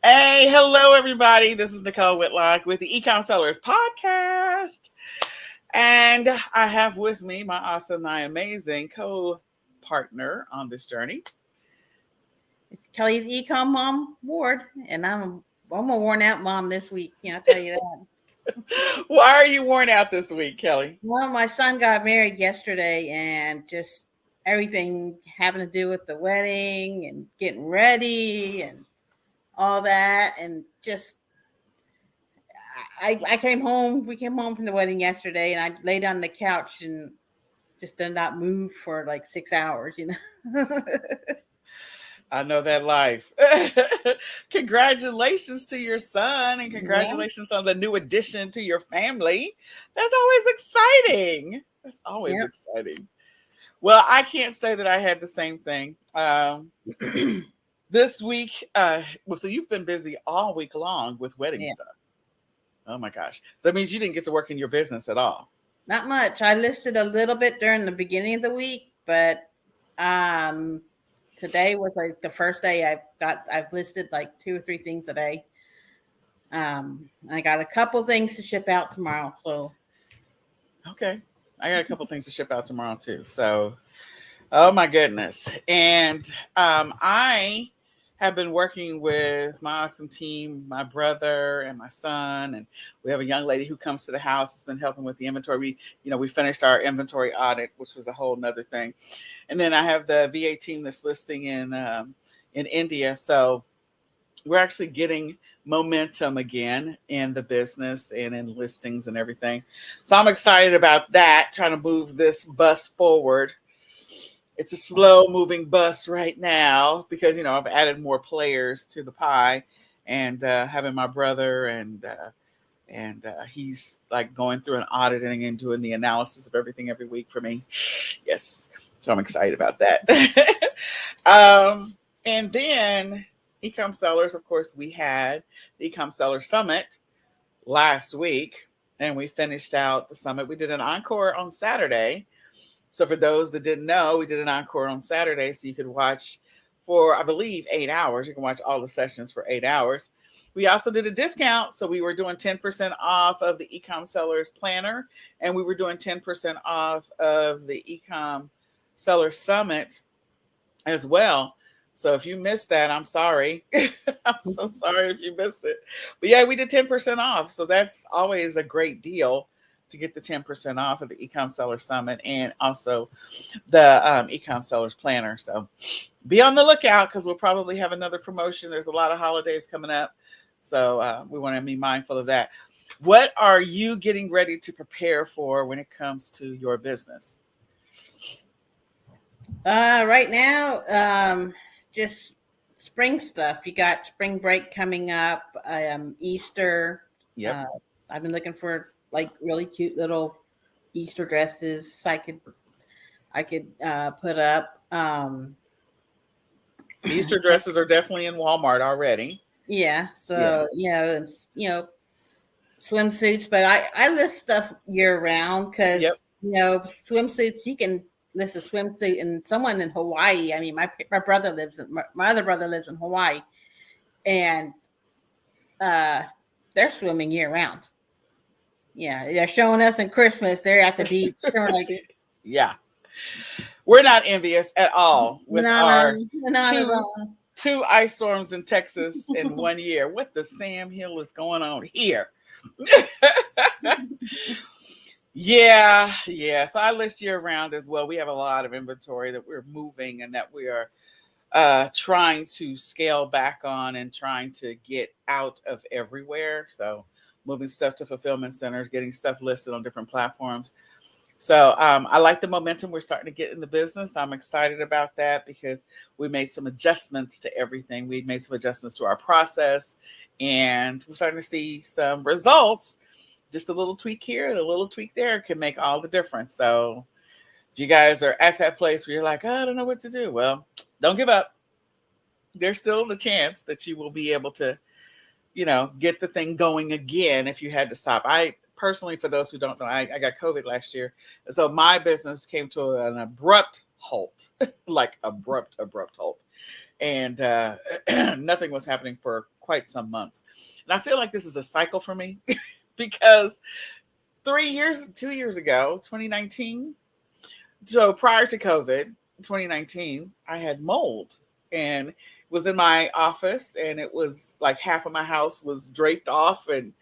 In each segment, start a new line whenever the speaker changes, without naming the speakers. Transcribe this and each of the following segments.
Hey, hello, everybody. This is Nicole Whitlock with the eCom Sellers Podcast. And I have with me my awesome, my amazing co-partner on this journey.
It's Kelly's eCom mom, Ward, and I'm a worn out mom this week. I'll tell you that.
Why are you worn out this week, Kelly?
Well, my son got married yesterday, and just everything having to do with the wedding and getting ready and all that, and just I came home. We came home from the wedding yesterday, and I laid on the couch and just did not move for like 6 hours.
I know that life. Congratulations to your son and
Yeah.
congratulations on the new addition to your family. That's always exciting. That's always
Yep.
exciting. Well, I can't say that I had the same thing. This week, so you've been busy all week long with wedding
Yeah.
stuff. Oh my gosh. So that means you didn't get to work in your business at all.
Not much. I listed a little bit during the beginning of the week, but um today was like the first day I've listed like 2 or 3 things a day. I got a couple things to ship out tomorrow. So
Okay. I got a couple things to ship out tomorrow too. So, oh my goodness. And I have been working with my awesome team, my brother and my son, and we have a young lady who comes to the house that's been helping with the inventory. We finished our inventory audit, which was a whole nother thing. And then I have the VA team that's listing in India. So we're actually getting momentum again in the business and in listings and everything. So I'm excited about that, trying to move this bus forward. It's a slow moving bus right now because I've added more players to the pie, and having my brother and he's like going through and auditing and doing the analysis of everything every week for me. Yes, so I'm excited about that. And then eCom Sellers, of course, we had the eCom Seller Summit last week, and we finished out the summit. We did an encore on Saturday. So for those that didn't know, we did an encore on Saturday, so you could watch for, I believe, 8 hours. You can watch all the sessions for 8 hours. We also did a discount, so we were doing 10% off of the eCom Sellers Planner, and we were doing 10% off of the eCom Seller Summit as well. So if you missed that, I'm sorry. I'm so sorry if you missed it. But yeah, we did 10% off. So that's always a great deal to get the 10% off of the eCom Seller Summit and also the eCom Sellers Planner. So be on the lookout because we'll probably have another promotion. There's a lot of holidays coming up. So we want to be mindful of that. What are you getting ready to prepare for when it comes to your business?
right now, just spring stuff. You got spring break coming up, Easter.
Yep.
Uh, I've been looking for like really cute little Easter dresses I could put up.
Easter dresses are definitely in Walmart already.
Yeah,
Yeah.
so it's swimsuits, but I list stuff year round
Yep.
because swimsuits you can list a swimsuit and someone in Hawaii. I mean, my brother my other brother lives in Hawaii, and uh, they're swimming year round. Yeah, they're showing us in Christmas. They're at the beach. They're like,
Yeah. We're not envious at all with
no,
our
not at
two
all.
two ice storms in Texas in one year. What the Sam Hill is going on here? Yeah, yeah. So I list year round as well. We have a lot of inventory that we're moving and that we are trying to scale back on and trying to get out of everywhere. So moving stuff to fulfillment centers, getting stuff listed on different platforms. So I like the momentum we're starting to get in the business. I'm excited about that because we made some adjustments to everything. We made some adjustments to our process, and we're starting to see some results. Just a little tweak here and a little tweak there can make all the difference. So if you guys are at that place where you're like, oh, I don't know what to do, well, don't give up. There's still the chance that you will be able to, get the thing going again if you had to stop. I personally, for those who don't know, I got COVID last year. And so my business came to an abrupt halt, like abrupt halt. And nothing was happening for quite some months. And I feel like this is a cycle for me because 2 years ago, 2019, so prior to COVID, 2019, I had mold and was in my office, and it was like half of my house was draped off, and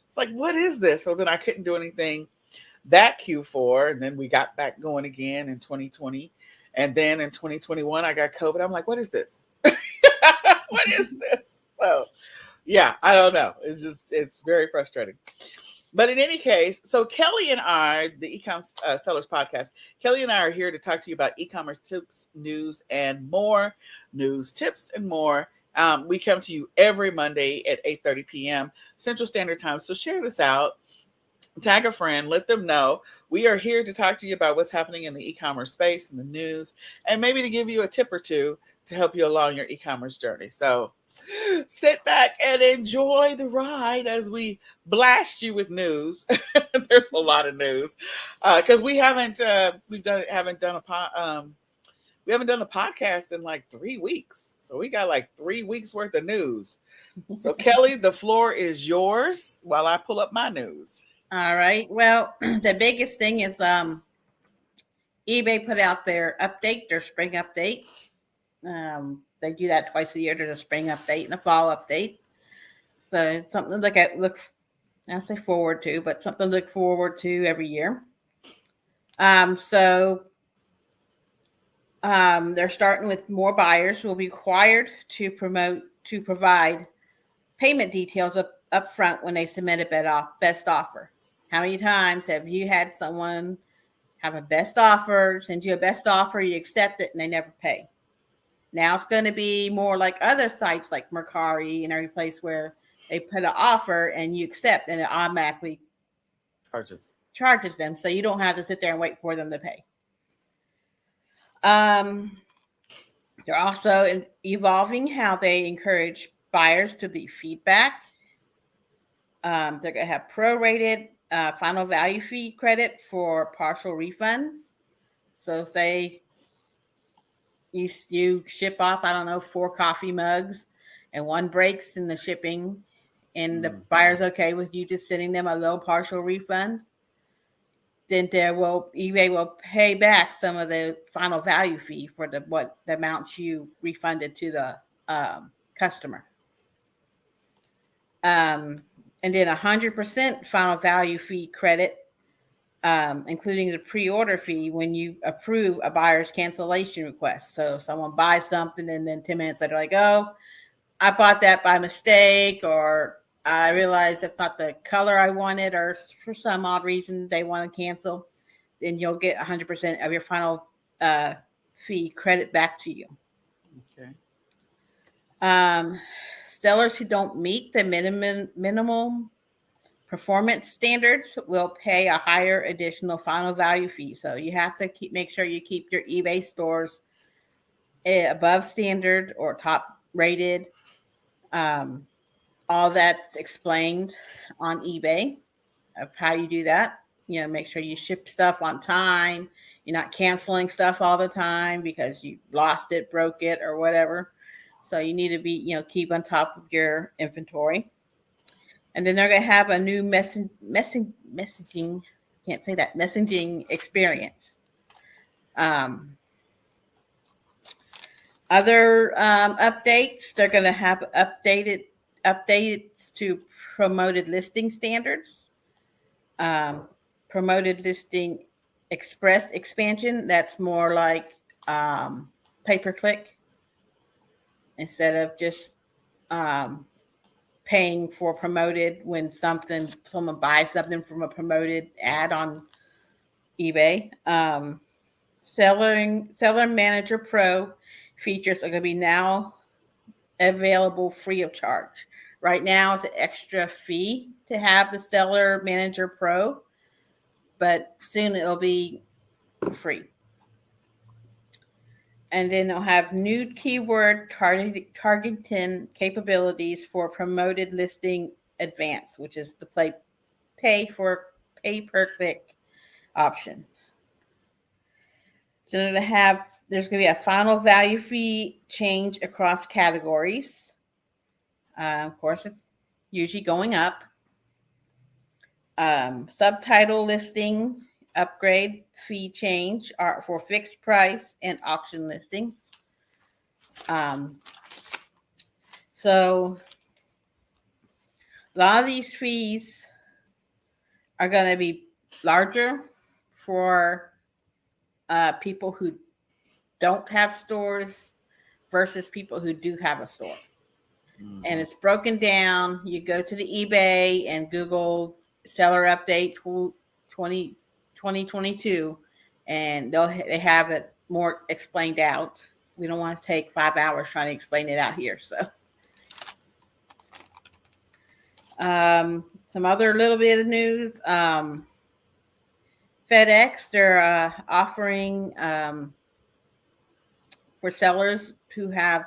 it's like, what is this? So then I couldn't do anything that Q4, and then we got back going again in 2020. And then in 2021, I got COVID. I'm like, what is this? What is this? So yeah, I don't know. It's very frustrating. But in any case, so Kelly and I, the Ecom Sellers Podcast, Kelly and I are here to talk to you about e-commerce tips, news, and more. News, tips, and more. We come to you every Monday at 8:30 p.m. Central Standard Time. So share this out. Tag a friend, let them know. We are here to talk to you about what's happening in the e-commerce space and the news, and maybe to give you a tip or two to help you along your e-commerce journey. So sit back and enjoy the ride as we blast you with news. There's a lot of news because we haven't done a podcast in like 3 weeks. So we got like 3 weeks worth of news. So Kelly, the floor is yours while I pull up my news.
All right. Well, the biggest thing is eBay put out their spring update. They do that twice a year. There's a spring update and a fall update. So it's something to I say forward to, but something to look forward to every year. They're starting with more buyers who will be required to provide payment details up front when they submit a best offer. How many times have you had someone have a best offer, send you a best offer, you accept it, and they never pay? Now it's going to be more like other sites like Mercari and every place where they put an offer and you accept, and it automatically charges them, so you don't have to sit there and wait for them to pay. They're also evolving how they encourage buyers to leave feedback. They're going to have prorated final value fee credit for partial refunds. So say you ship off, I don't know, 4 coffee mugs and one breaks in the shipping, and the buyer's okay with you just sending them a little partial refund, then eBay will pay back some of the final value fee for the amount you refunded to the customer. And then 100% final value fee credit, including the pre-order fee when you approve a buyer's cancellation request. So someone buys something and then 10 minutes later, like, oh, I bought that by mistake, or I realized that's not the color I wanted, or for some odd reason they want to cancel, then you'll get 100% of your final fee credit back to you.
Okay.
Sellers who don't meet the minimum performance standards will pay a higher additional final value fee. So you have to make sure you keep your eBay stores above standard or top rated. All that's explained on eBay of how you do that. Make sure you ship stuff on time. You're not canceling stuff all the time because you lost it, broke it, or whatever. So you need to be, keep on top of your inventory. And then they're going to have a new messaging, can't say that, messaging experience. Other updates, they're going to have updates to promoted listing standards. Promoted listing express expansion, that's more like pay-per-click instead of just paying for promoted when someone buys something from a promoted ad on eBay. Seller Manager Pro features are going to be now available free of charge. Right now it's an extra fee to have the Seller Manager Pro, but soon it'll be free. And then they'll have new keyword targeting capabilities for promoted listing advance, which is the pay per click option. So there's going to be a final value fee change across categories. Of course, it's usually going up. Subtitle listing upgrade fee change are for fixed price and auction listings. Um, so a lot of these fees are going to be larger for people who don't have stores versus people who do have a store.
Mhm.
And it's broken down. You go to the eBay and Google seller update 2022, and they have it more explained out. We don't want to take 5 hours trying to explain it out here. So, some other little bit of news. FedEx, they're offering for sellers who have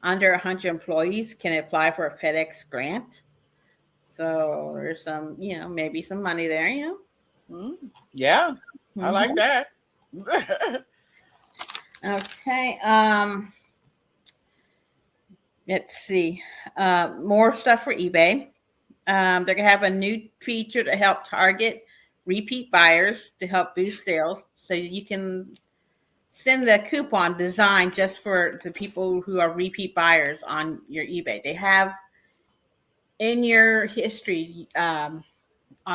under 100 employees can apply for a FedEx grant. So there's some, maybe some money there,
Yeah, I like
Mm-hmm.
that.
Okay. Let's see. More stuff for eBay. They're gonna have a new feature to help target repeat buyers to help boost sales. So you can send the coupon designed just for the people who are repeat buyers on your eBay. They have in your history on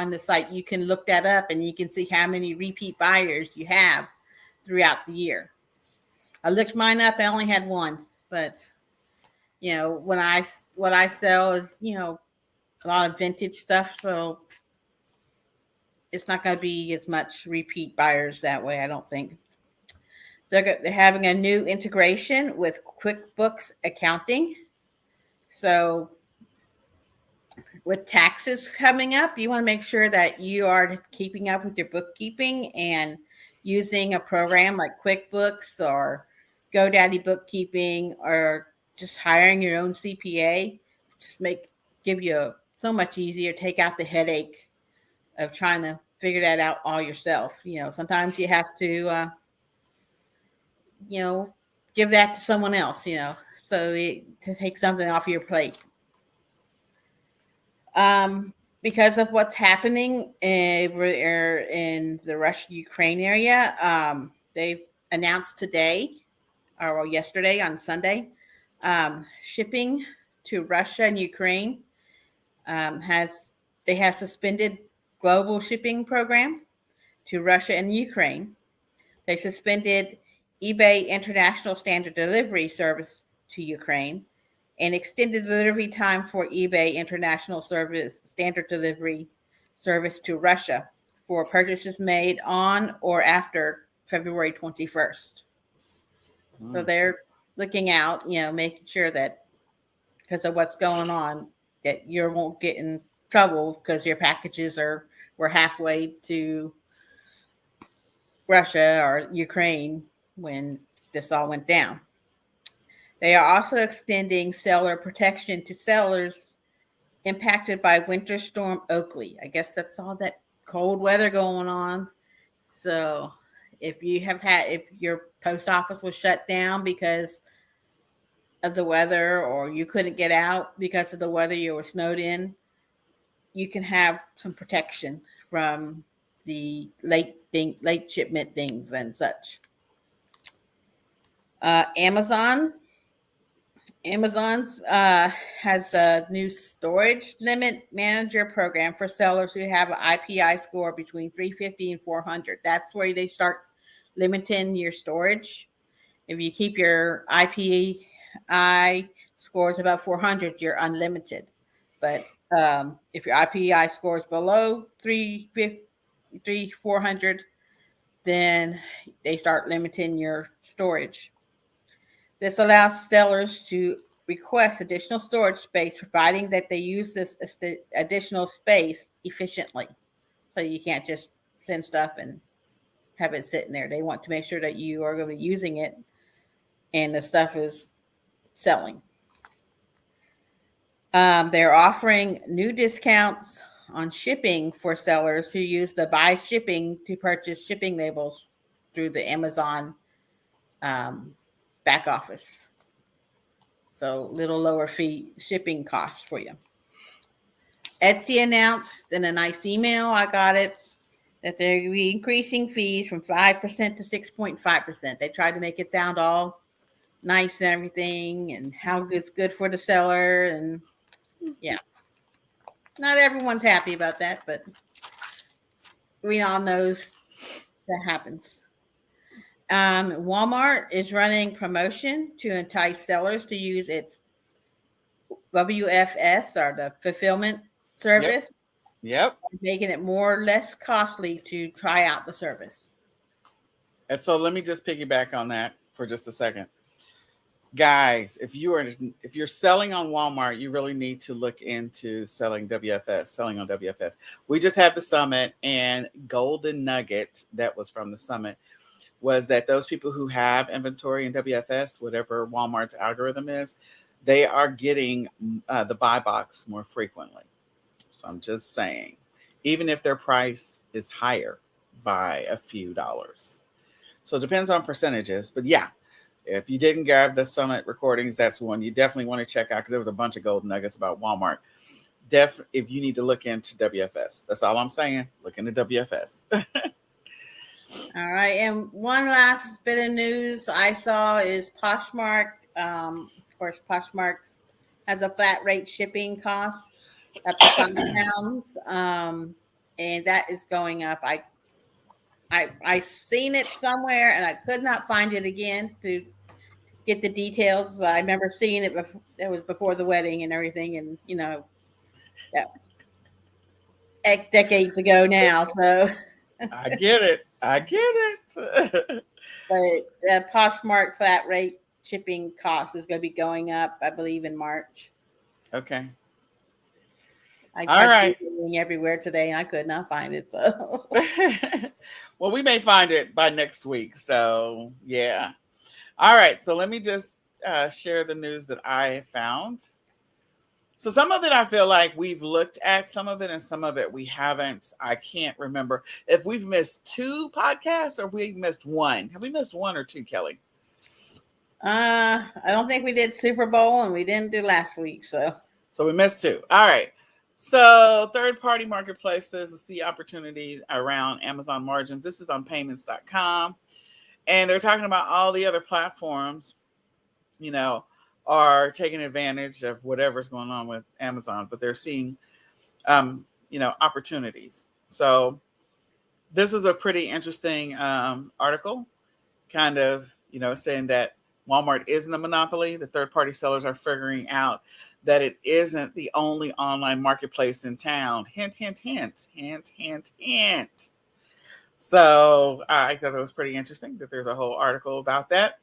the site, you can look that up and you can see how many repeat buyers you have throughout the year. I looked mine up. I only had one, but what I sell is a lot of vintage stuff, so it's not going to be as much repeat buyers that way. I don't think they're having a new integration with QuickBooks accounting. So with taxes coming up, you want to make sure that you are keeping up with your bookkeeping and using a program like QuickBooks or GoDaddy Bookkeeping, or just hiring your own CPA. Just give you so much easier, take out the headache of trying to figure that out all yourself. Sometimes you have to give that to someone else, to take something off your plate. Because of what's happening in the Russia-Ukraine area, they've announced today, or yesterday on Sunday, shipping to Russia and Ukraine they have suspended global shipping program to Russia and Ukraine. They suspended eBay International Standard Delivery Service to Ukraine and extended delivery time for eBay International Service Standard Delivery Service to Russia for purchases made on or after February 21st. So they're looking out, making sure that because of what's going on, that you won't get in trouble because your packages were halfway to Russia or Ukraine when this all went down. They are also extending seller protection to sellers impacted by Winter Storm Oakley. I guess that's all that cold weather going on. So if your post office was shut down because of the weather, or you couldn't get out because of the weather, you were snowed in, you can have some protection from the late shipment things and such. Amazon's has a new storage limit manager program for sellers who have an IPI score between 350 and 400. That's where they start limiting your storage. If you keep your IPI scores above 400, you're unlimited. But if your IPI score is below 350, 400, then they start limiting your storage. This allows sellers to request additional storage space, providing that they use this additional space efficiently. So you can't just send stuff and have it sitting there. They want to make sure that you are going to be using it and the stuff is selling. They're offering new discounts on shipping for sellers who use the buy shipping to purchase shipping labels through the Amazon back office. So little lower fee shipping costs for you. Etsy announced in a nice email, I got it, that they're going to be increasing fees from 5% to 6.5%. They tried to make it sound all nice and everything and how it's good for the seller. And yeah, not everyone's happy about that, but we all knows that happens. Walmart is running promotion to entice sellers to use its WFS, or the fulfillment
Yep.
service,
Yep.
making it more or less costly to try out the service.
And so let me just piggyback on that for just a second. Guys, if you're selling on Walmart, you really need to look into selling WFS, selling on WFS. We just had the summit, and golden nugget that was from the summit was that those people who have inventory in WFS, whatever Walmart's algorithm is, they are getting the buy box more frequently. So I'm just saying, even if their price is higher by a few dollars. So it depends on percentages. But yeah, if you didn't grab the summit recordings, that's one you definitely want to check out, because there was a bunch of golden nuggets about Walmart. If you need to look into WFS, that's all I'm saying. Look into WFS.
All right, and one last bit of news I saw is Poshmark. Of course, Poshmark has a flat rate shipping cost up to £5, and that is going up. I seen it somewhere, and I could not find it again to get the details. But I remember seeing it before. It was before the wedding and everything, and that was decades ago now. So
I get it. I get it.
but the Poshmark flat rate shipping cost is going to be going up, I believe, in March.
Okay.
I
All
tried
right.
Googling everywhere today, and I could not find it. So,
Well, we may find it by next week. So, yeah. All right. So, let me just share the news that I found. So, some of it I feel like we've looked at, some of it, and some of it we haven't. I can't remember if we've missed 2 podcasts or we've missed 1. Have we missed 1 or 2, Kelly?
I don't think we did Super Bowl, and we didn't do last week. So
we missed 2. All right. So third-party marketplaces see opportunity around Amazon margins. This is on Paymentscom. And they're talking about all the other platforms, are taking advantage of whatever's going on with Amazon, but they're seeing, opportunities. So this is a pretty interesting article, kind of, saying that Walmart isn't a monopoly. The third-party sellers are figuring out that it isn't the only online marketplace in town. Hint, hint, hint, hint, hint, hint. So I thought that was pretty interesting that there's a whole article about that.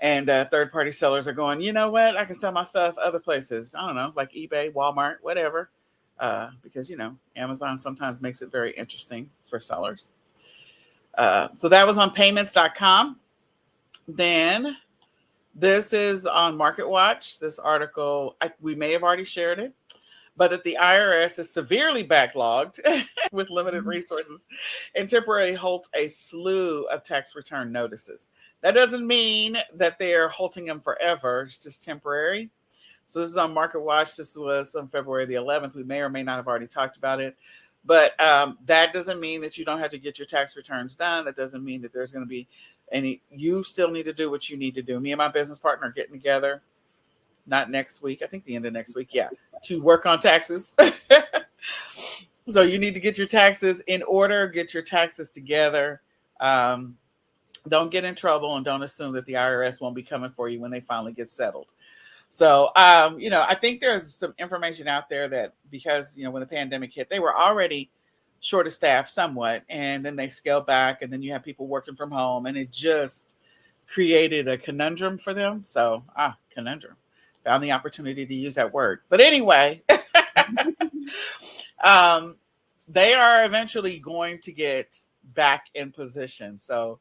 And third-party sellers are going, you know what? I can sell my stuff other places. I don't know, like eBay, Walmart, whatever. Because, Amazon sometimes makes it very interesting for sellers. So that was on Paymentscom. Then this is on MarketWatch. This article, we may have already shared it, but that the IRS is severely backlogged with limited resources and temporarily holds a slew of tax return notices. That doesn't mean that they're halting them forever. It's just temporary. So this is on MarketWatch. This was on February the 11th. We may or may not have already talked about it. But that doesn't mean that you don't have to get your tax returns done. That doesn't mean that there's going to be you still need to do what you need to do. Me and my business partner are getting together, not next week, I think the end of next week, to work on taxes. So you need to get your taxes in order, get your taxes together. Don't get in trouble, and don't assume that the IRS won't be coming for you when they finally get settled. So, I think there's some information out there that because, when the pandemic hit, they were already short of staff somewhat, and then they scaled back, and then you have people working from home, and it just created a conundrum for them. So, conundrum. Found the opportunity to use that word. But anyway, they are eventually going to get back in position. So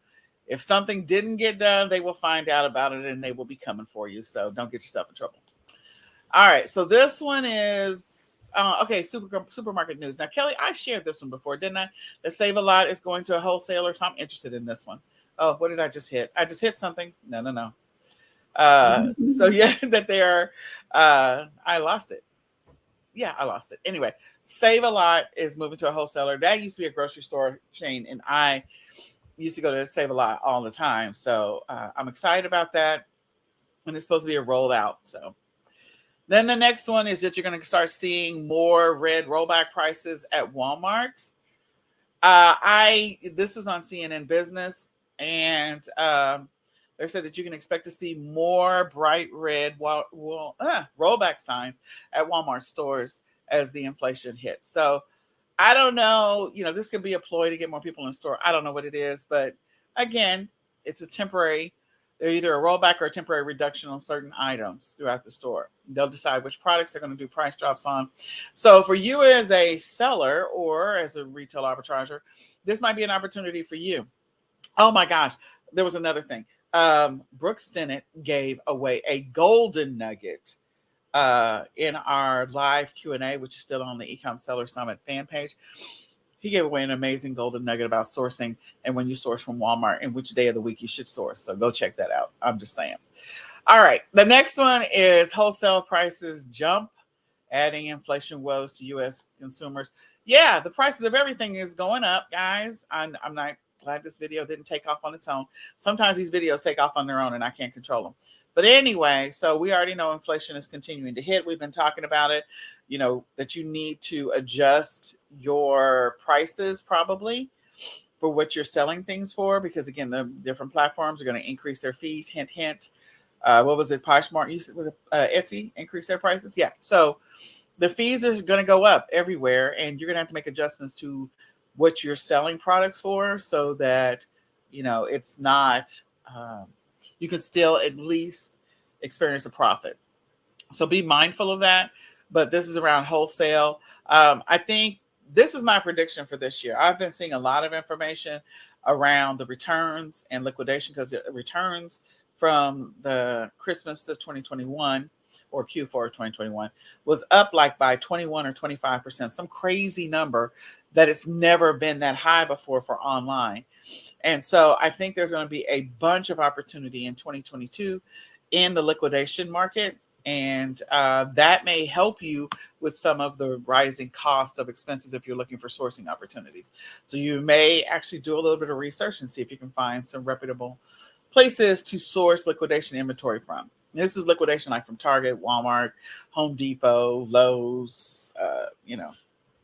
if something didn't get done, they will find out about it and they will be coming for you. So don't get yourself in trouble. All right. So this one is, supermarket news. Now, Kelly, I shared this one before, didn't I? The Save a Lot is going to a wholesaler. So I'm interested in this one. Oh, what did I just hit? I just hit something. No. So yeah, that they are. I lost it. Yeah, I lost it. Anyway, Save a Lot is moving to a wholesaler. That used to be a grocery store chain, and I used to go to Save a Lot all the time. So I'm excited about that, and it's supposed to be a rollout. So then the next one is that you're going to start seeing more red rollback prices at Walmart. I This is on CNN Business, and they said that you can expect to see more bright red rollback signs at Walmart stores as the inflation hits. So I don't know, this could be a ploy to get more people in the store. I don't know what it is, but again, it's a temporary, they're either a rollback or a temporary reduction on certain items throughout the store. They'll decide which products they're going to do price drops on. So for you as a seller or as a retail arbitrager, this might be an opportunity for you. Oh my gosh, there was another thing. Brooke Stennett gave away a golden nugget in our live Q&A, which is still on the eCom Seller Summit fan page. He gave away an amazing golden nugget about sourcing and when you source from Walmart and which day of the week you should source. So go check that out. I'm just saying. All right. The next one is wholesale prices jump, adding inflation woes to U.S. consumers. Yeah, the prices of everything is going up, guys. I'm not glad this video didn't take off on its own. Sometimes these videos take off on their own and I can't control them. But anyway, so we already know inflation is continuing to hit. We've been talking about it, that you need to adjust your prices probably for what you're selling things for, because again, the different platforms are going to increase their fees. Hint, hint. What was it? Poshmark, was it Etsy increase their prices? Yeah. So the fees are going to go up everywhere, and you're going to have to make adjustments to what you're selling products for so that, it's not, you can still at least experience a profit. So be mindful of that. But this is around wholesale. I think this is my prediction for this year. I've been seeing a lot of information around the returns and liquidation, because the returns from the Christmas of 2021 or Q4 of 2021 was up like by 21 or 25%, some crazy number that it's never been that high before for online. And so I think there's going to be a bunch of opportunity in 2022 in the liquidation market. And that may help you with some of the rising cost of expenses if you're looking for sourcing opportunities. So you may actually do a little bit of research and see if you can find some reputable places to source liquidation inventory from. This is liquidation like from Target, Walmart, Home Depot, Lowe's,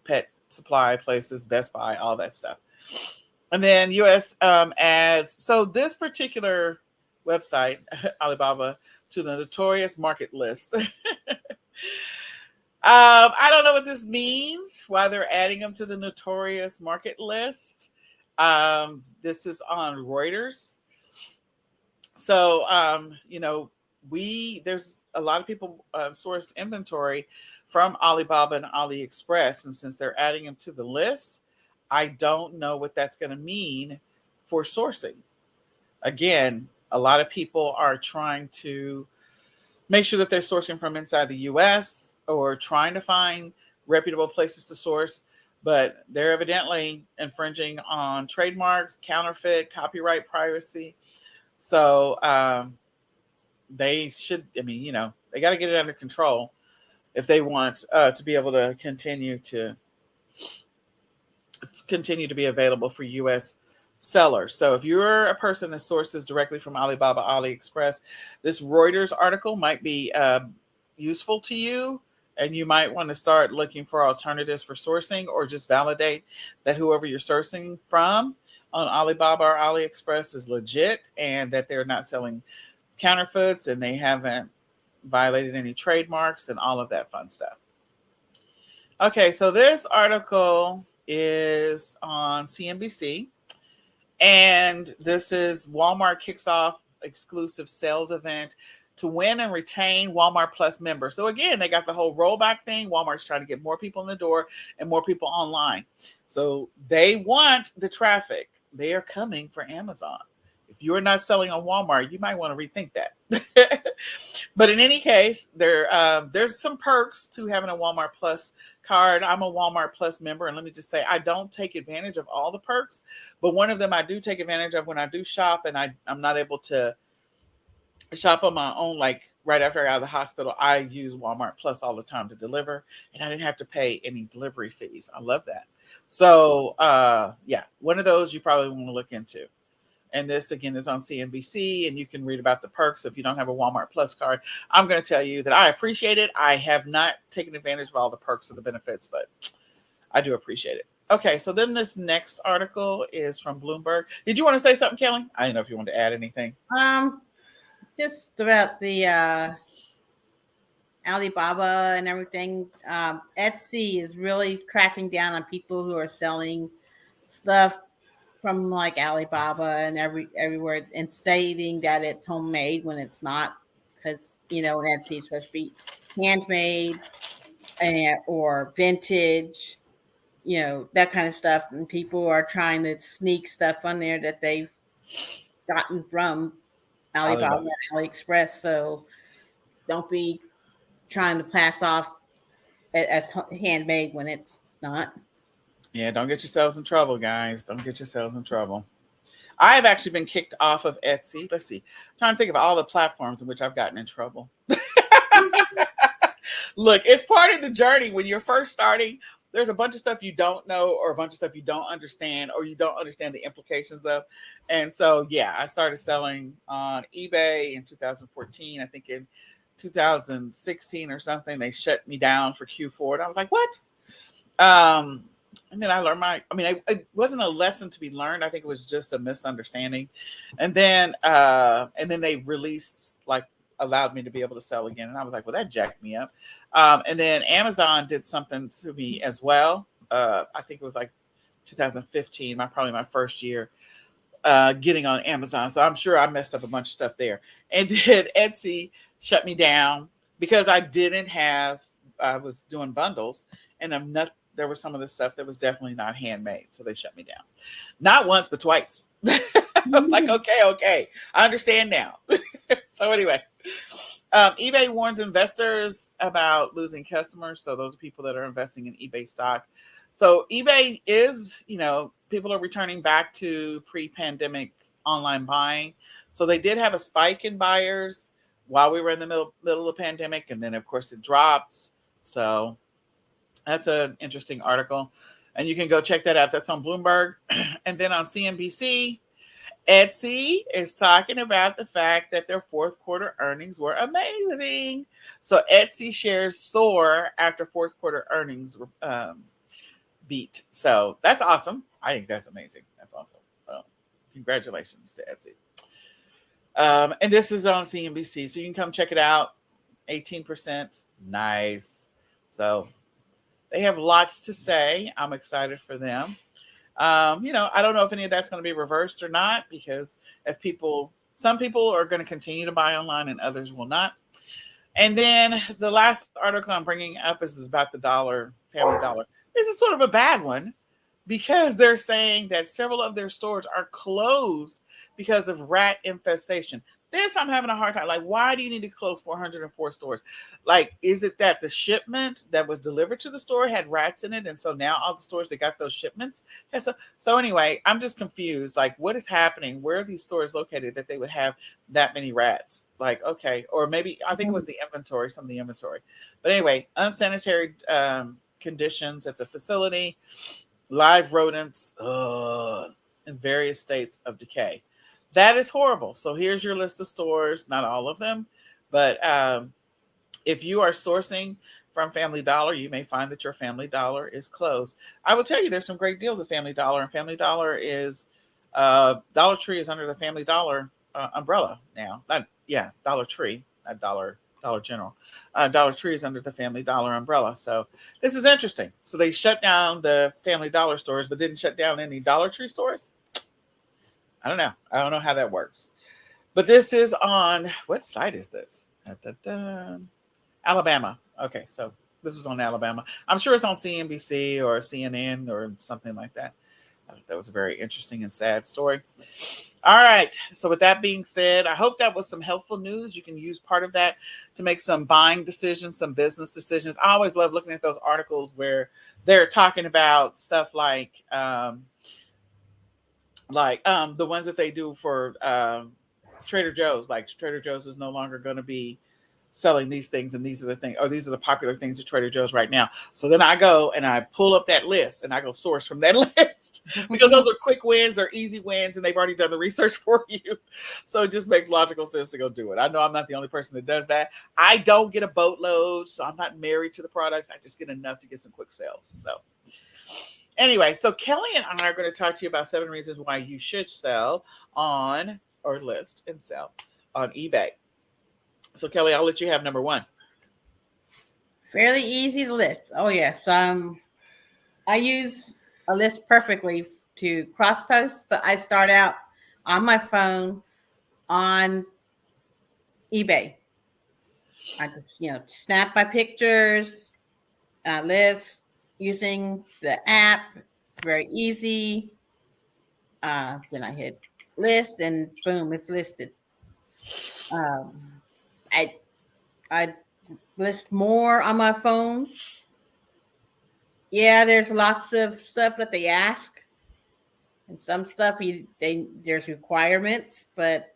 pet supply places, Best Buy, all that stuff. And then US ads. So this particular website, Alibaba, to the notorious market list. I don't know what this means, why they're adding them to the notorious market list. This is on Reuters. So, there's a lot of people source inventory from Alibaba and AliExpress. And since they're adding them to the list, I don't know what that's going to mean for sourcing. Again, a lot of people are trying to make sure that they're sourcing from inside the US or trying to find reputable places to source, but they're evidently infringing on trademarks, counterfeit, copyright, privacy. So they should, they got to get it under control if they want to be able to continue to be available for U.S. sellers. So if you're a person that sources directly from Alibaba, AliExpress, this Reuters article might be useful to you, and you might want to start looking for alternatives for sourcing, or just validate that whoever you're sourcing from on Alibaba or AliExpress is legit and that they're not selling counterfeits and they haven't violated any trademarks and all of that fun stuff. Okay, so this article is on CNBC, and this is Walmart kicks off exclusive sales event to win and retain Walmart Plus members. So again, they got the whole rollback thing. Walmart's trying to get more people in the door and more people online. So they want the traffic. They are coming for Amazon. If you are not selling on Walmart, you might want to rethink that. But in any case, there's some perks to having a Walmart Plus card. I'm a Walmart Plus member, and let me just say, I don't take advantage of all the perks, but one of them I do take advantage of when I do shop, and I'm not able to shop on my own. Like right after I got out of the hospital, I use Walmart Plus all the time to deliver, and I didn't have to pay any delivery fees. I love that. So yeah, one of those you probably want to look into. And this again is on CNBC, and you can read about the perks. If you don't have a Walmart Plus card, I'm going to tell you that I appreciate it. I have not taken advantage of all the perks or the benefits, but I do appreciate it. Okay, so then this next article is from Bloomberg. Did you want to say something, Kelly? I didn't know if you wanted to add anything.
Just about the Alibaba and everything. Etsy is really cracking down on people who are selling stuff from like Alibaba and everywhere and stating that it's homemade when it's not, because Etsy is supposed to be handmade or vintage, that kind of stuff. And people are trying to sneak stuff on there that they've gotten from Alibaba and AliExpress. So don't be trying to pass off as handmade when it's not.
Yeah, don't get yourselves in trouble, guys. Don't get yourselves in trouble. I've actually been kicked off of Etsy. Let's see. I'm trying to think of all the platforms in which I've gotten in trouble. Look, it's part of the journey when you're first starting. There's a bunch of stuff you don't know, or a bunch of stuff you don't understand, or you don't understand the implications of. And so, yeah, I started selling on eBay in 2014. I think in 2016 or something, they shut me down for Q4. And I was like, what? And then I learned it wasn't a lesson to be learned. I think it was just a misunderstanding. And then they released, like, allowed me to be able to sell again. And I was like, well, that jacked me up. And then Amazon did something to me as well. I think it was like 2015, probably my first year getting on Amazon. So I'm sure I messed up a bunch of stuff there. And then Etsy shut me down because I was doing bundles, and there was some of the stuff that was definitely not handmade. So they shut me down. Not once, but twice. I was like, okay, I understand now. So anyway, eBay warns investors about losing customers. So those are people that are investing in eBay stock. So eBay is, people are returning back to pre-pandemic online buying. So they did have a spike in buyers while we were in the middle of the pandemic. And then, of course, it dropped. So that's an interesting article. And you can go check that out. That's on Bloomberg. And then on CNBC, Etsy is talking about the fact that their fourth quarter earnings were amazing. So Etsy shares soar after fourth quarter earnings beat. So that's awesome. I think that's amazing. That's awesome. So congratulations to Etsy. And this is on CNBC. So you can come check it out. 18%. Nice. So they have lots to say. I'm excited for them. I don't know if any of that's going to be reversed or not, because some people are going to continue to buy online and others will not. And then the last article I'm bringing up is about the Family Dollar. This is sort of a bad one because they're saying that several of their stores are closed because of rat infestation. This I'm having a hard time. Like, why do you need to close 404 stores? Like, is it that the shipment that was delivered to the store had rats in it, and so now all the stores that got those shipments? So anyway, I'm just confused. Like, what is happening? Where are these stores located that they would have that many rats? Like, okay, or maybe I think it was the inventory, some of the inventory. But anyway, unsanitary conditions at the facility, live rodents in various states of decay. That is horrible. So here's your list of stores, not all of them, but if you are sourcing from Family Dollar, you may find that your Family Dollar is closed. I will tell you there's some great deals at Family Dollar, and Family Dollar is Dollar Tree is under the Family Dollar umbrella now. Dollar Tree, not Dollar General. Dollar Tree is under the Family Dollar umbrella. So this is interesting. So they shut down the Family Dollar stores, but didn't shut down any Dollar Tree stores. I don't know. I don't know how that works. But this is on, what site is this? Alabama. Okay, so this is on Alabama. I'm sure it's on CNBC or CNN or something like that. That was a very interesting and sad story. All right. So with that being said, I hope that was some helpful news. You can use part of that to make some buying decisions, some business decisions. I always love looking at those articles where they're talking about stuff like the ones that they do for Trader Joe's. Like Trader Joe's is no longer going to be selling these things, and these are the things, or these are the popular things at Trader Joe's right now. So then I go and I pull up that list and I go source from that list because those are quick wins, they're easy wins, and they've already done the research for you. So it just makes logical sense to go do it. I know I'm not the only person that does that. I don't get a boatload, so I'm not married to the products. I just get enough to get some quick sales. So anyway, so Kelly and I are going to talk to you about 7 reasons why you should sell on or list and sell on eBay. So Kelly, I'll let you have number 1.
Fairly easy to list. Oh yes. I use a list perfectly to cross post, but I start out on my phone on eBay. I just, snap my pictures, list using the app. It's very easy. Then I hit list and boom, it's listed. I list more on my phone. Yeah, there's lots of stuff that they ask, and some stuff there's requirements, but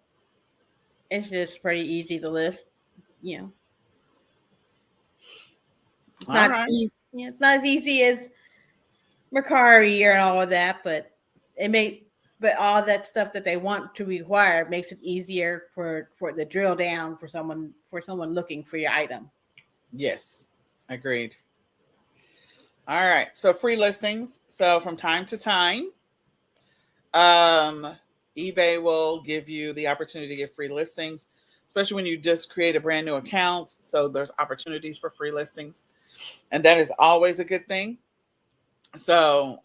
it's just pretty easy to list. It's
All
not
right.
easy. It's not as easy as Mercari or all of that, but but all that stuff that they want to require makes it easier for the drill down for someone looking for your item.
Yes, agreed. All right. So free listings. So from time to time, eBay will give you the opportunity to get free listings, especially when you just create a brand new account. So there's opportunities for free listings, and that is always a good thing. So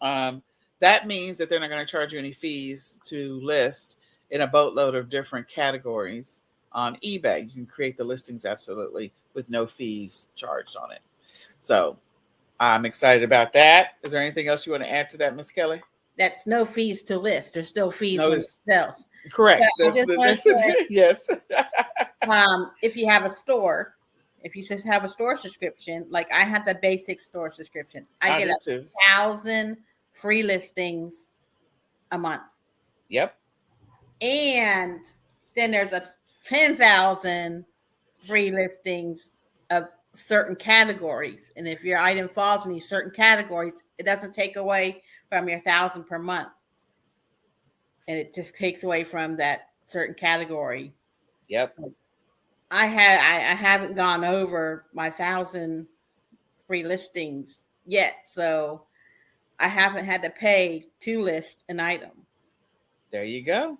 that means that they're not going to charge you any fees to list in a boatload of different categories on eBay. You can create the listings absolutely with no fees charged on it. So I'm excited about that. Is there anything else you want to add to that, Miss Kelly?
That's no fees to list. There's still fees
No,
when it sells.
correct.
But I just want to say,
yes.
if you have a store, if you just have a store subscription, like I have the basic store subscription, I get 1,000 free listings a month.
Yep.
And then there's 10,000 free listings of certain categories. And if your item falls in these certain categories, it doesn't take away from your 1,000 per month. And it just takes away from that certain category.
Yep.
I haven't gone over my 1,000 free listings yet, so I haven't had to pay to list an item.
There you go.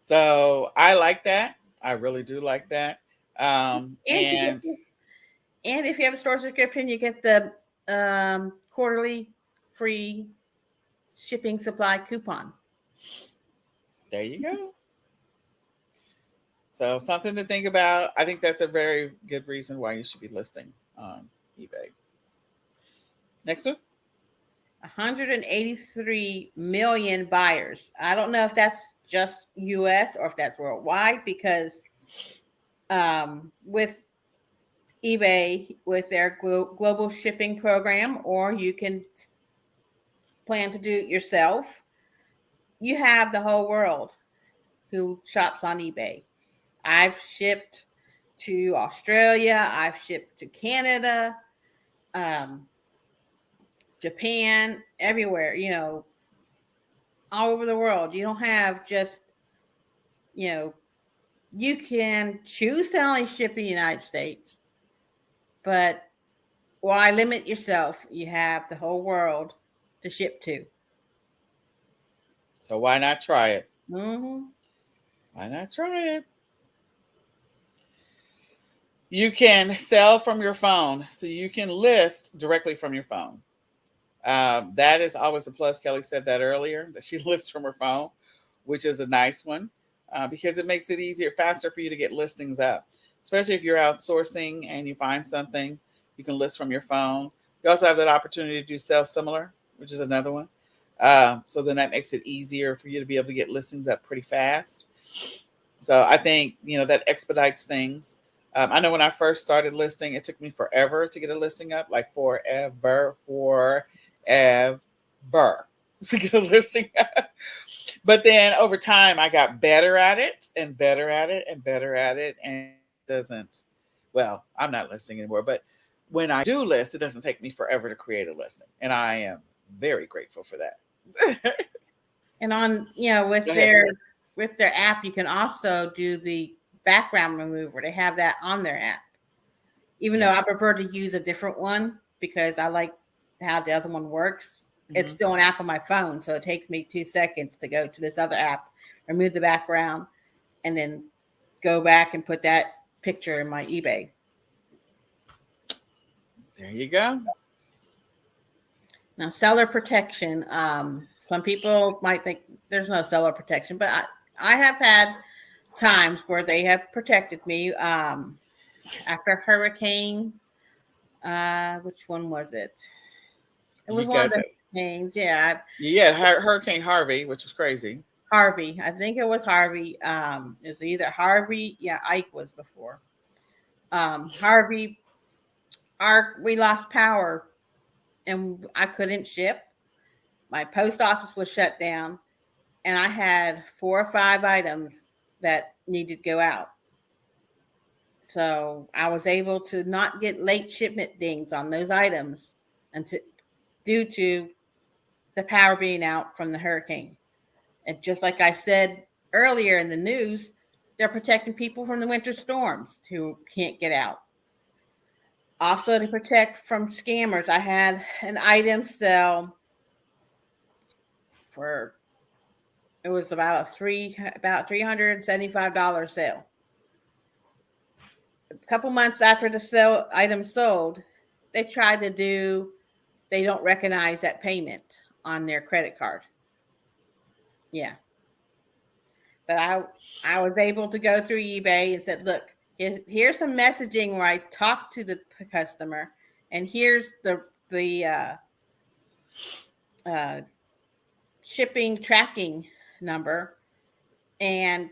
So I like that. I really do like that. And
if you have a store subscription, you get the quarterly free shipping supply coupon.
There you go. So something to think about. I think that's a very good reason why you should be listing on eBay. Next one.
183 million buyers. I don't know if that's just US or if that's worldwide, because with eBay, with their global shipping program, or you can plan to do it yourself, you have the whole world who shops on eBay. I've shipped to Australia. I've shipped to Canada, Japan, everywhere, all over the world. You don't have just, you can choose to only ship in the United States, but why limit yourself? You have the whole world to ship to.
So why not try it?
Mm-hmm.
Why not try it? You can sell from your phone, so you can list directly from your phone. That is always a plus. Kelly said that earlier, that she lists from her phone, which is a nice one, because it makes it easier, faster for you to get listings up, especially if you're outsourcing and you find something, you can list from your phone. You also have that opportunity to do sell similar, which is another one. So then that makes it easier for you to be able to get listings up pretty fast. So I think, that expedites things. I know when I first started listing, it took me forever to get a listing up, like forever to get a listing up. But then over time, I got better at it and better at it and better at it. And it doesn't, well, I'm not listing anymore. But when I do list, it doesn't take me forever to create a listing. And I am very grateful for that.
And on, you know,
Go ahead.
with their app, you can also do the background remover. They have that on their app. Even though
Yeah.
I prefer to use a different one because I like how the other one works. It's
Mhm.
still an app on my phone, so it takes me 2 seconds to go to this other app, remove the background, and then go back and put that picture in my eBay.
There you go.
Now, seller protection. Some people might think there's no seller protection, but I have had times where they have protected me. After hurricane, which one was it? It
You
was one of
guys
the
had,
hurricanes. Yeah,
yeah, Hurricane Harvey, which was crazy.
Harvey. I think it was Harvey. It's either Harvey. Yeah, Ike was before. Harvey. We lost power and I couldn't ship. My post office was shut down, and I had 4 or 5 items that needed to go out. So I was able to not get late shipment dings on those items until due to the power being out from the hurricane. And just like I said earlier in the news, they're protecting people from the winter storms who can't get out. Also to protect from scammers, I had an item sell for it was about $375 sale. A couple months after the sale item sold, they tried to do they don't recognize that payment on their credit card. Yeah. But I was able to go through eBay and said, look, here's some messaging where I talk to the customer, and here's the uh, shipping tracking number, and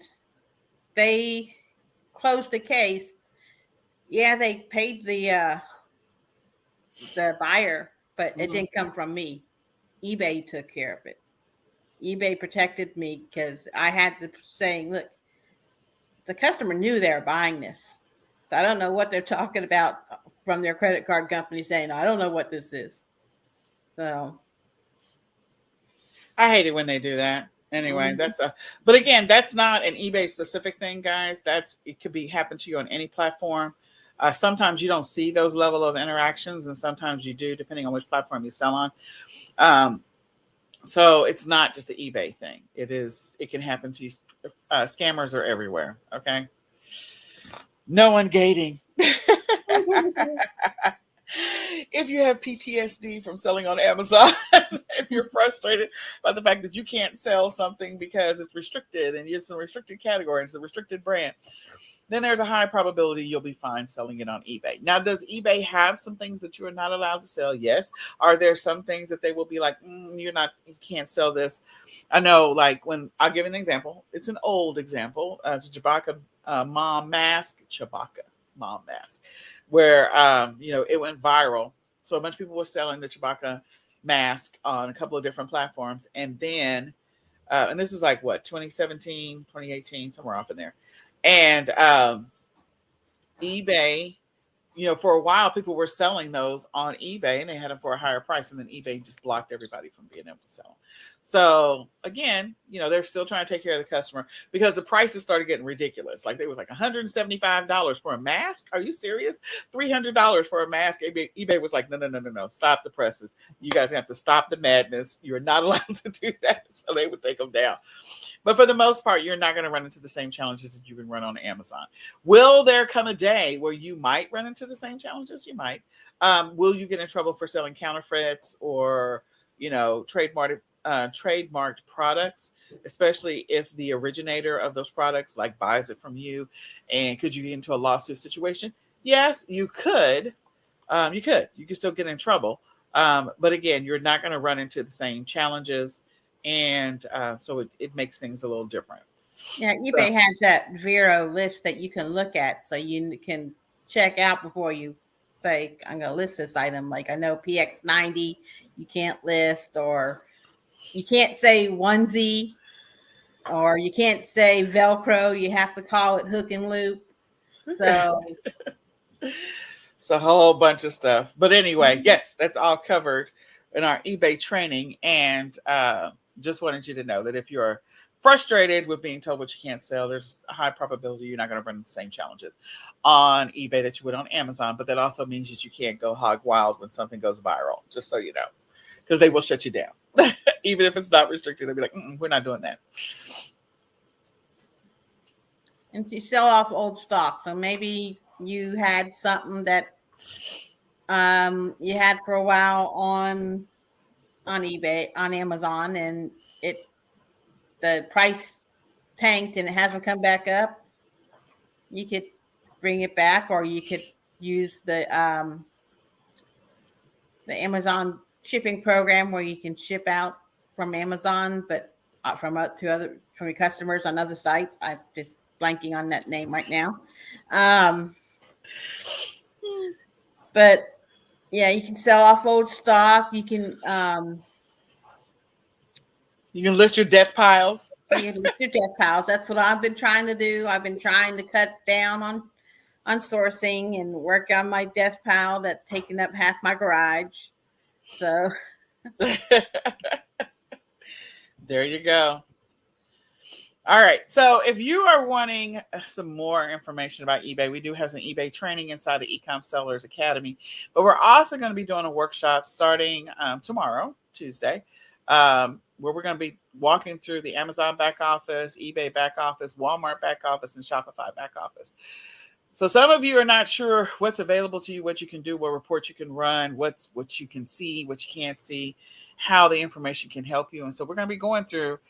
they closed the case. Yeah, they paid the buyer, but it
Mhm.
didn't come from me. eBay took care of it. eBay protected me because I had the saying, look, the customer knew they were buying this. So I don't know what they're talking about from their credit card company saying, I don't know what this is. So,
I hate it when they do that. Anyway,
mhm.
that's a. But again, that's not an eBay specific thing, guys. That's it could be happen to you on any platform. Sometimes you don't see those level of interactions, and sometimes you do, depending on which platform you sell on. Um, so it's not just the eBay thing. It is. It can happen to you. Scammers are everywhere. Okay. No one gating. If you have PTSD from selling on Amazon, if you're frustrated by the fact that you can't sell something because it's restricted and it's a restricted category, it's a restricted brand, then there's a high probability you'll be fine selling it on eBay. Now, does eBay have some things that you are not allowed to sell? Yes. Are there some things that they will be like, you can't sell this? I know, like when I'll give an example. It's an old example. It's a Chewbacca mom mask, Chewbacca mom mask, where it went viral. So a bunch of people were selling the Chewbacca mask on a couple of different platforms, and then and this is like what 2017, 2018, somewhere off in there, and eBay, for a while, people were selling those on eBay and they had them for a higher price. And then eBay just blocked everybody from being able to sell them. So again, they're still trying to take care of the customer because the prices started getting ridiculous. Like they was like $175 for a mask. Are you serious? $300 for a mask. eBay was like, no, no, no, no, no. Stop the presses. You guys have to stop the madness. You're not allowed to do that. So they would take them down. But for the most part, you're not going to run into the same challenges that you can run on Amazon. Will there come a day where you might run into the same challenges? You might. Will you get in trouble for selling counterfeits or, trademarked products, especially if the originator of those products like buys it from you? And could you get into a lawsuit situation? Yes, you could. You could still get in trouble. But again, you're not going to run into the same challenges. And so it makes things a little different.
Yeah,
So,
eBay has that Vero list that you can look at so you can check out before you say, I'm going to list this item. Like I know PX90, you can't list, or you can't say onesie. or you can't say Velcro. You have to call it hook and loop. So
It's a whole bunch of stuff. But anyway, yes, that's all covered in our eBay training. And just wanted you to know that if you're frustrated with being told what you can't sell, there's a high probability you're not going to run into the same challenges on eBay that you would on Amazon. But that also means that you can't go hog wild when something goes viral, just so you know, because they will shut you down. Even if it's not restricted, they'll be like, we're not doing that.
and you sell off old stock. So maybe you had something that you had for a while on eBay, on Amazon, and the price tanked and it hasn't come back up. You could bring it back, or you could use the Amazon shipping program where you can ship out from Amazon, but from your customers on other sites. I'm just blanking on that name right now. But yeah, you can sell off old stock. You can
list your death piles.
you can list your death piles. That's what I've been trying to do. I've been trying to cut down on sourcing and work on my death pile that's taking up half my garage. So
there you go. All right. So if you are wanting some more information about eBay, we do have some eBay training inside the eCom Sellers Academy, but we're also going to be doing a workshop starting tomorrow, Tuesday, where we're going to be walking through the Amazon back office, eBay back office, Walmart back office, and Shopify back office. So some of you are not sure what's available to you, what you can do, what reports you can run, what you can see, what you can't see, how the information can help you. And so we're going to be going through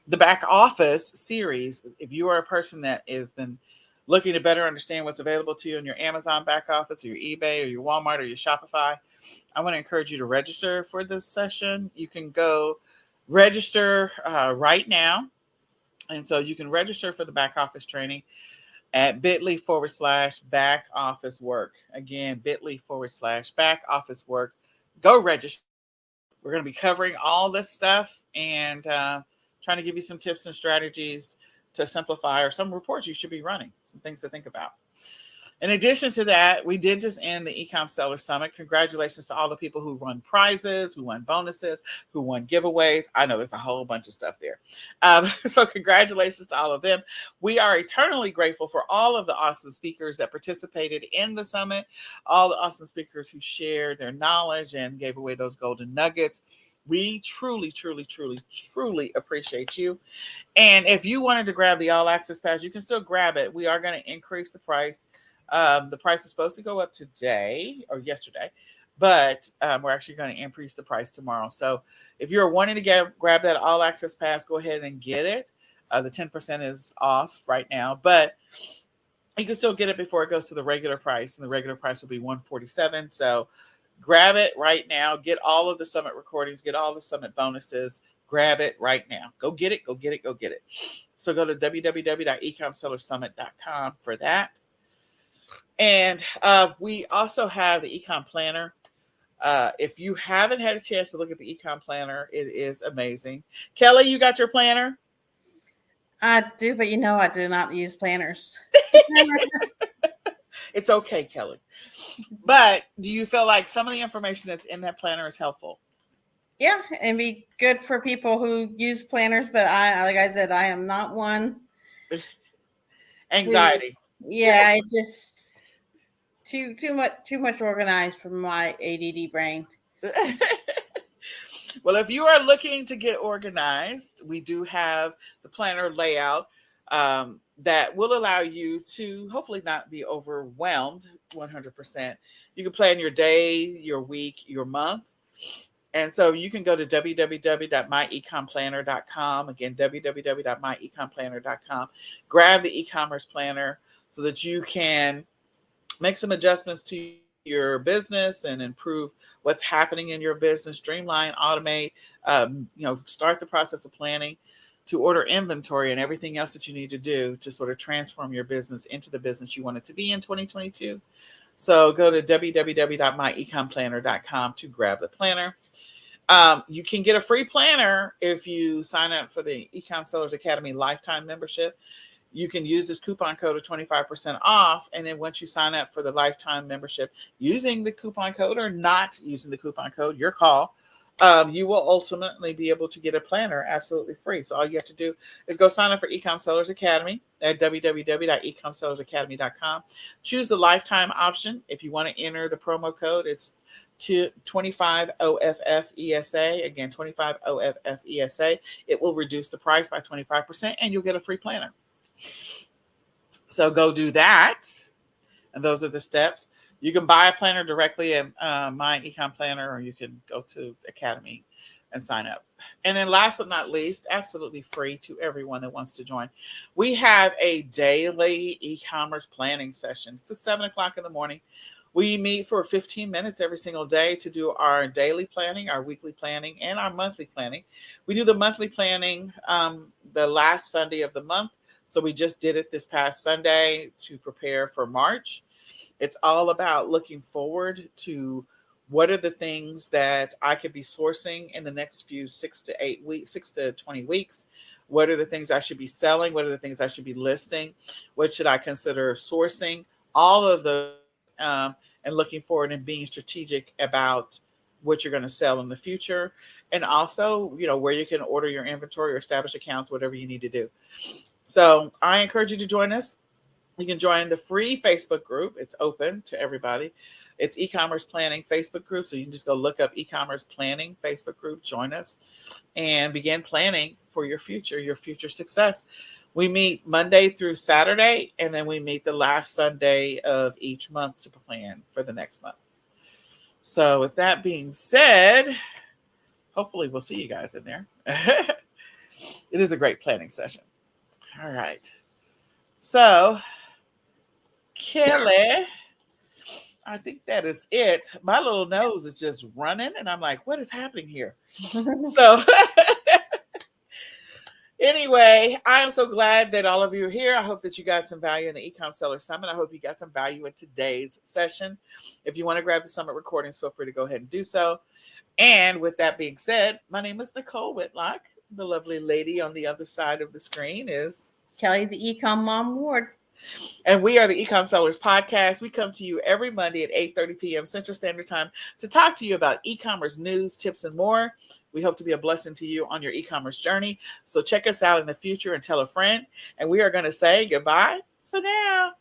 the back office series. If you are a person that has been looking to better understand what's available to you in your Amazon back office or your eBay or your Walmart or your Shopify, I want to encourage you to register for this session. You can go register right now. And so you can register for the back office training at bit.ly/back office work. Again, bit.ly/back office work. Go register. We're going to be covering all this stuff and trying to give you some tips and strategies to simplify, or some reports you should be running, some things to think about. In addition to that, we did just end the eCom Seller Summit. Congratulations to all the people who won prizes, who won bonuses, who won giveaways. I know there's a whole bunch of stuff there. So congratulations to all of them. We are eternally grateful for all of the awesome speakers that participated in the summit, all the awesome speakers who shared their knowledge and gave away those golden nuggets. We truly, truly, truly, truly appreciate you. And if you wanted to grab the All Access Pass, you can still grab it. We are going to increase the price. The price was supposed to go up today or yesterday, but we're actually going to increase the price tomorrow. So if you're wanting to grab that All Access Pass, go ahead and get it. The 10% is off right now, but you can still get it before it goes to the regular price, and the regular price will be $147. So grab it right now. Get all of the summit recordings. Get all the summit bonuses. Grab it right now. Go get it. Go get it. Go get it. So go to www.ecomsellersummit.com for that. And we also have the eCom Planner. If you haven't had a chance to look at the eCom Planner, it is amazing. Kelly, you got your planner?
I do, but I do not use planners.
It's okay, Kelly. But do you feel like some of the information that's in that planner is helpful?
Yeah, and be good for people who use planners, but like I said, I am not one.
Anxiety.
Yeah, it just too much organized for my ADD brain.
Well, if you are looking to get organized, we do have the planner layout that will allow you to hopefully not be overwhelmed 100%. You can plan your day, your week, your month. And so you can go to www.myecomplanner.com. Again, www.myecomplanner.com. Grab the e-commerce planner so that you can make some adjustments to your business and improve what's happening in your business, streamline, automate, start the process of planning to order inventory and everything else that you need to do to sort of transform your business into the business you want it to be in 2022. So go to www.myecomplanner.com to grab the planner. You can get a free planner if you sign up for the eCom Sellers Academy lifetime membership. You can use this coupon code of 25% off. And then once you sign up for the lifetime membership using the coupon code or not using the coupon code, your call, you will ultimately be able to get a planner absolutely free. So all you have to do is go sign up for eCom Sellers Academy at www.ecomsellersacademy.com. Choose the lifetime option. If you want to enter the promo code, it's 25 OFFESA. Again, 25 OFFESA. It will reduce the price by 25% and you'll get a free planner. So go do that. And those are the steps. You can buy a planner directly at my eCom planner, or you can go to Academy and sign up. And then last but not least, absolutely free to everyone that wants to join, we have a daily e-commerce planning session. It's at 7 o'clock in the morning. We meet for 15 minutes every single day to do our daily planning, our weekly planning, and our monthly planning. We do the monthly planning the last Sunday of the month. So we just did it this past Sunday to prepare for March. It's all about looking forward to what are the things that I could be sourcing in the next few 6 to 8 weeks, 6 to 20 weeks. What are the things I should be selling? What are the things I should be listing? What should I consider sourcing? All of those, and looking forward and being strategic about what you're going to sell in the future. And also, where you can order your inventory or establish accounts, whatever you need to do. So I encourage you to join us. You can join the free Facebook group. It's open to everybody. It's e-commerce planning Facebook group. So you can just go look up e-commerce planning Facebook group, join us, and begin planning for your future success. We meet Monday through Saturday, and then we meet the last Sunday of each month to plan for the next month. So with that being said, hopefully we'll see you guys in there. It is a great planning session. All right. So, Kelly, I think that is it. My little nose is just running, and I'm like, what is happening here? So, anyway, I am so glad that all of you are here. I hope that you got some value in the eCom Seller Summit. I hope you got some value in today's session. If you want to grab the summit recordings, feel free to go ahead and do so. And with that being said, my name is Nicole Whitlock. The lovely lady on the other side of the screen is
Kelly, the eCom Mom Ward.
And we are the eCom Sellers Podcast. We come to you every Monday at 8:30 p.m. Central Standard Time to talk to you about e-commerce news, tips, and more. We hope to be a blessing to you on your e-commerce journey. So check us out in the future and tell a friend. And we are going to say goodbye for now.